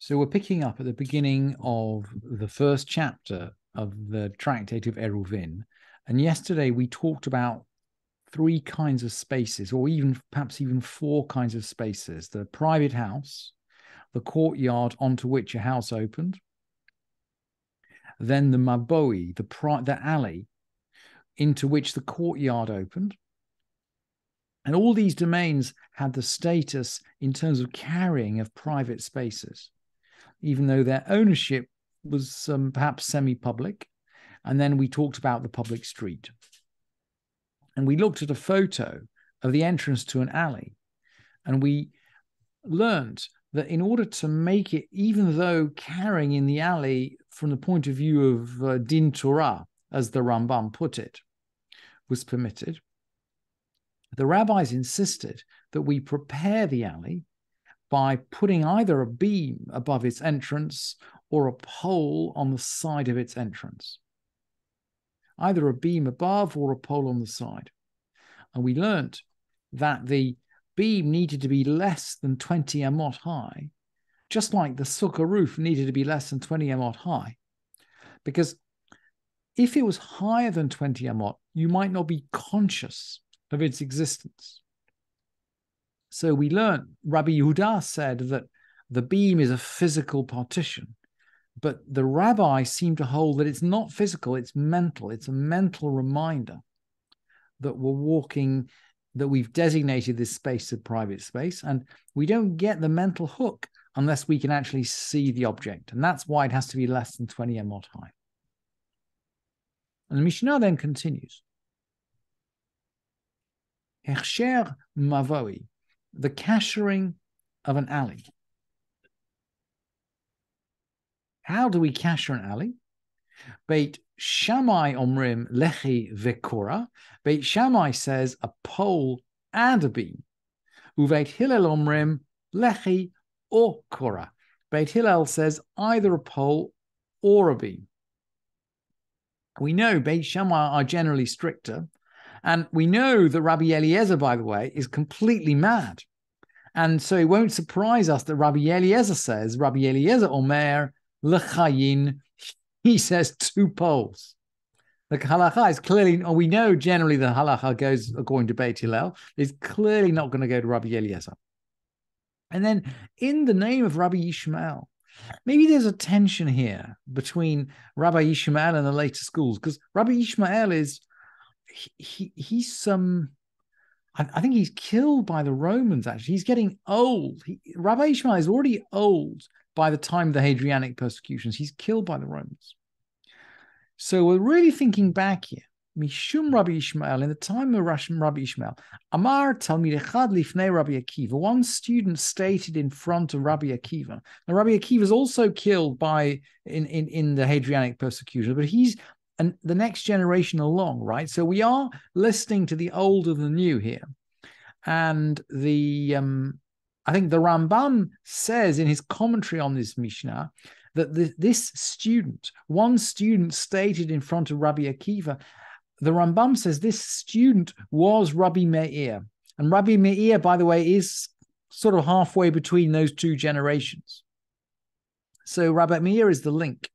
So we're picking up at the beginning of the first chapter of the tractate of Eruvin. And yesterday we talked about three kinds of spaces, or even perhaps even four kinds of spaces: the private house, the courtyard onto which a house opened, then the maboi, the alley into which the courtyard opened. And all these domains had the status in terms of carrying of private spaces, even though their ownership was perhaps semi-public. And then we talked about the public street. And we looked at a photo of the entrance to an alley. And we learned that in order to make it, even though carrying in the alley from the point of view of Din Torah, as the Rambam put it, was permitted, the rabbis insisted that we prepare the alley by putting either a beam above its entrance or a pole on the side of its entrance. Either a beam above or a pole on the side. And we learnt that the beam needed to be less than 20 amot high, just like the sukkah roof needed to be less than 20 amot high. Because if it was higher than 20 amot, you might not be conscious of its existence. So we learned, Rabbi Yehuda said that the beam is a physical partition, but the rabbis seem to hold that it's not physical, it's mental. It's a mental reminder that we're walking, that we've designated this space a private space, and we don't get the mental hook unless we can actually see the object. And that's why it has to be less than 20 amot high. And the Mishnah then continues. Hechsher mavoi, the kashering of an alley. How do we kasher an alley? Beit Shammai omrim lechi vekora. Beit Shammai says a pole and a beam. Uveit Hillel omrim lechi or kora. Beit Hillel says either a pole or a beam. We know Beit Shammai are generally stricter, and we know that Rabbi Eliezer, by the way, is completely mad. And so it won't surprise us that Rabbi Eliezer Omer lechayin, he says two poles. The halacha is clearly, or we know generally the halacha goes according to Beit Hillel, is clearly not going to go to Rabbi Eliezer. And then in the name of Rabbi Yishmael, maybe there's a tension here between Rabbi Yishmael and the later schools, because Rabbi Yishmael is, he's I think he's killed by the Romans, actually. He's getting old. Rabbi Ishmael is already old by the time of the Hadrianic persecutions. He's killed by the Romans. So we're really thinking back here. Mishum Rabbi Ishmael, in the time of Rabbi Ishmael, Amar Talmid Echad Lifnei Rabbi Akiva, one student stated in front of Rabbi Akiva. Now, Rabbi Akiva is also killed in the Hadrianic persecution, but he's and the next generation along, right? So we are listening to the old and the new here. And I think the Rambam says in his commentary on this Mishnah that one student stated in front of Rabbi Akiva, the Rambam says this student was Rabbi Meir. And Rabbi Meir, by the way, is sort of halfway between those two generations. So Rabbi Meir is the link.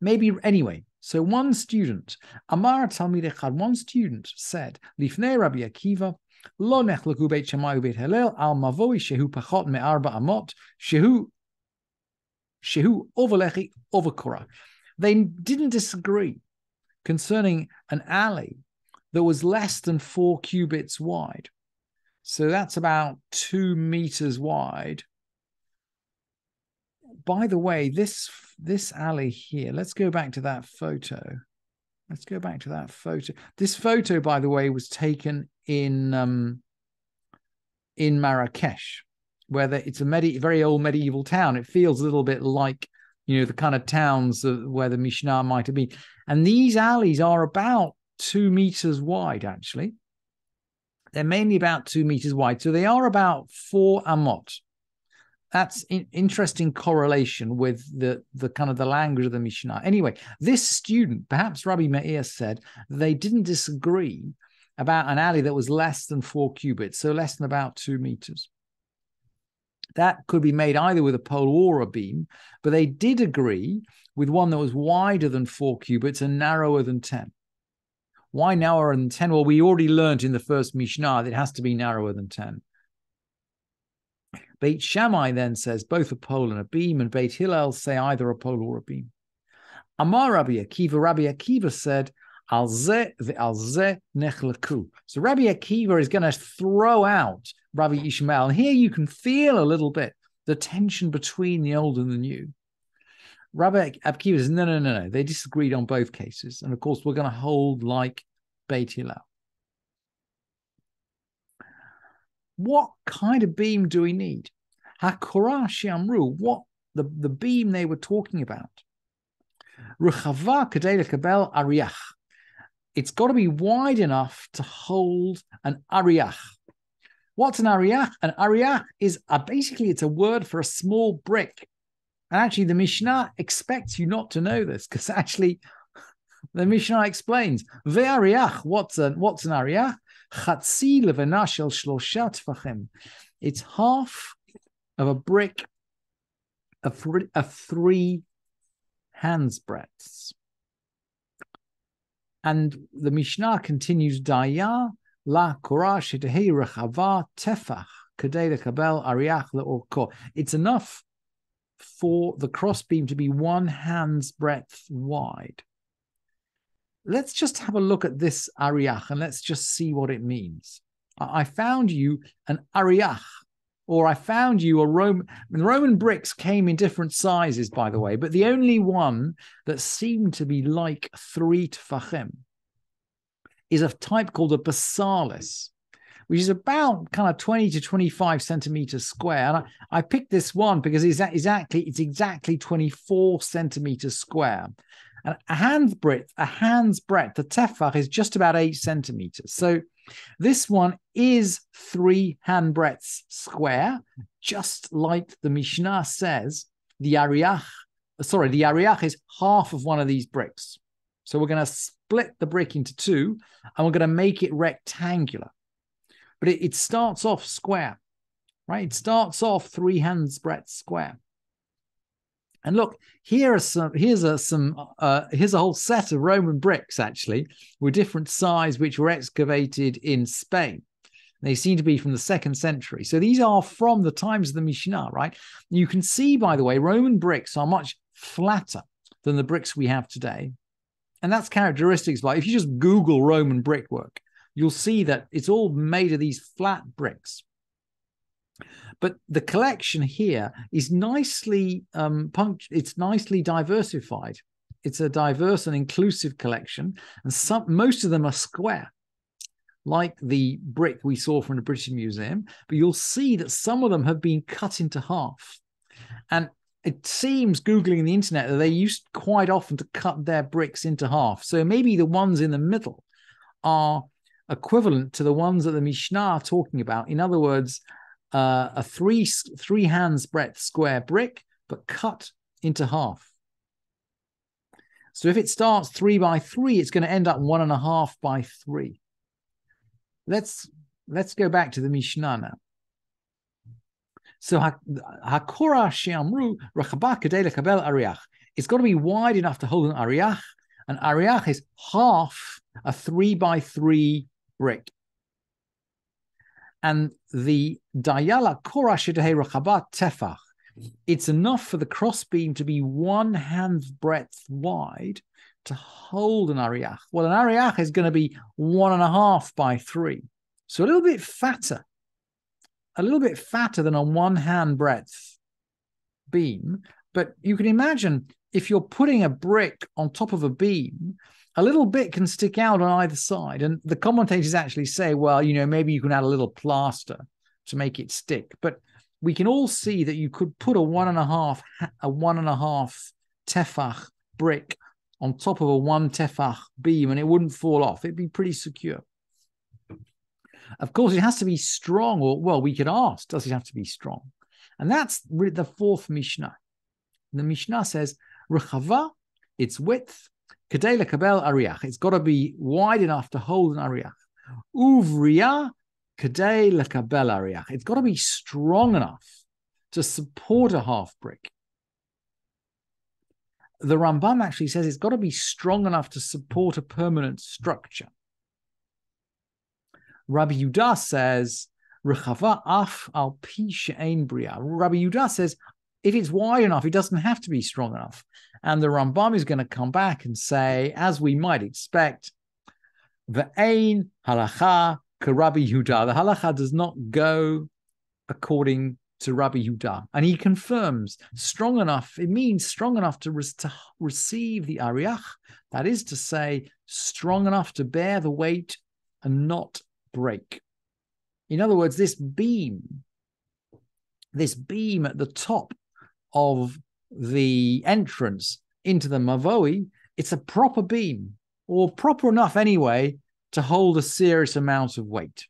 Maybe, anyway. So one student, Amar Talmid Echad, one student said, Lifnei Rabbi Akiva, Lo nechlaku Beit Shammai uBeit Hillel al mavoi shehu pachot me'arba amot shehu overlechi overkora. They didn't disagree concerning an alley that was less than 4 cubits wide. So that's about 2 meters wide. By the way, this alley here, let's go back to that photo. This photo, by the way, was taken in Marrakesh, where it's a very old medieval town. It feels a little bit like, the kind of towns where the Mishnah might have been. And these alleys are about 2 meters wide, actually. They're mainly about 2 meters wide. So they are about 4 amot. That's an interesting correlation with the kind of the language of the Mishnah. Anyway, this student, perhaps Rabbi Meir, said they didn't disagree about an alley that was less than 4 cubits, so less than about 2 meters. That could be made either with a pole or a beam, but they did agree with one that was wider than 4 cubits and narrower than 10. Why narrower than 10? Well, we already learned in the first Mishnah that it has to be narrower than 10. Beit Shammai then says both a pole and a beam, and Beit Hillel say either a pole or a beam. Amar Rabbi Akiva said, Al zeh ve'al zeh nechlaku. So Rabbi Akiva is going to throw out Rabbi Ishmael. And here you can feel a little bit the tension between the old and the new. Rabbi Akiva says, no. They disagreed on both cases. And of course, we're going to hold like Beit Hillel. What kind of beam do we need? HaKorah she'amru, what the beam they were talking about. Ruchava kadei lekabel ariach. It's got to be wide enough to hold an ariach. What's an ariach? An ariach is basically it's a word for a small brick. And actually, the Mishnah expects you not to know this because actually, the Mishnah explains ve'ariach. What's an ariach? Chatzi levena shel shlosha tefachim. It's half of a brick of 3 hands breadths. And the Mishnah continues, Daya la korah shetehi rechava tefach kadei lekabel ariach leorko. It's enough for the crossbeam to be 1 hand's breadth wide. Let's just have a look at this ariach and let's just see what it means. I found you an ariach, or I found you a Roman. The Roman bricks came in different sizes, by the way, but the only one that seemed to be like 3 tefachim is a type called a basalis, which is about kind of 20 to 25 centimeters square. And I picked this one because it's exactly 24 centimeters square. And a hand's breadth, the tefach is just about 8 centimeters. So this one is 3 hand breadths square, just like the Mishnah says. The ariach is half of one of these bricks. So we're going to split the brick into 2, and we're going to make it rectangular. But it starts off square, right? It starts off 3 hands breadth square. And look, here's a whole set of Roman bricks, actually, with different size, which were excavated in Spain. They seem to be from the 2nd century. So these are from the times of the Mishnah, right? You can see, by the way, Roman bricks are much flatter than the bricks we have today. And that's characteristics like, if you just Google Roman brickwork, you'll see that it's all made of these flat bricks. But the collection here is nicely it's nicely diversified. It's a diverse and inclusive collection, and most of them are square, like the brick we saw from the British Museum. But you'll see that some of them have been cut into half, and it seems, Googling the internet, that they used quite often to cut their bricks into half. So maybe the ones in the middle are equivalent to the ones that the Mishnah are talking about. In other words, a 3 hands breadth square brick, but cut into half. So if it starts 3 by 3, it's going to end up 1.5 by 3. Let's go back to the Mishnah now. So HaKorah she'amru rechaba kadei lekabel ariach. It's got to be wide enough to hold an ariach. An ariach is half a 3 by 3 brick. And the dayala korah shetehi rechaba tefach. It's enough for the crossbeam to be 1 hand's breadth wide to hold an ariach. Well, an ariach is going to be 1.5 by 3. So a little bit fatter than a 1 hand breadth beam. But you can imagine if you're putting a brick on top of a beam, a little bit can stick out on either side. And the commentators actually say, well, maybe you can add a little plaster to make it stick. But we can all see that you could put a 1.5 tefach brick on top of a 1 tefach beam and it wouldn't fall off. It'd be pretty secure. Of course, it has to be strong, we could ask, does it have to be strong? And that's the 4th Mishnah. The Mishnah says, Rechava, its width, kadei lekabel ariach. It's got to be wide enough to hold an ariach. Uvriya, kadei lekabel ariach. It's got to be strong enough to support a half brick. The Rambam actually says it's got to be strong enough to support a permanent structure. Rabbi Yehuda says, Rechava af al pi she'ein bria. Rabbi Yehuda says, if it's wide enough, it doesn't have to be strong enough. And the Rambam is going to come back and say, as we might expect, Ve'ein halacha ka Rabbi Yehuda. The halacha does not go according to Rabbi Yehuda. And he confirms strong enough, it means strong enough to receive the ariach, that is to say, strong enough to bear the weight and not break. In other words, this beam at the top of the entrance into the Mavoi, it's a proper beam, or proper enough anyway, to hold a serious amount of weight.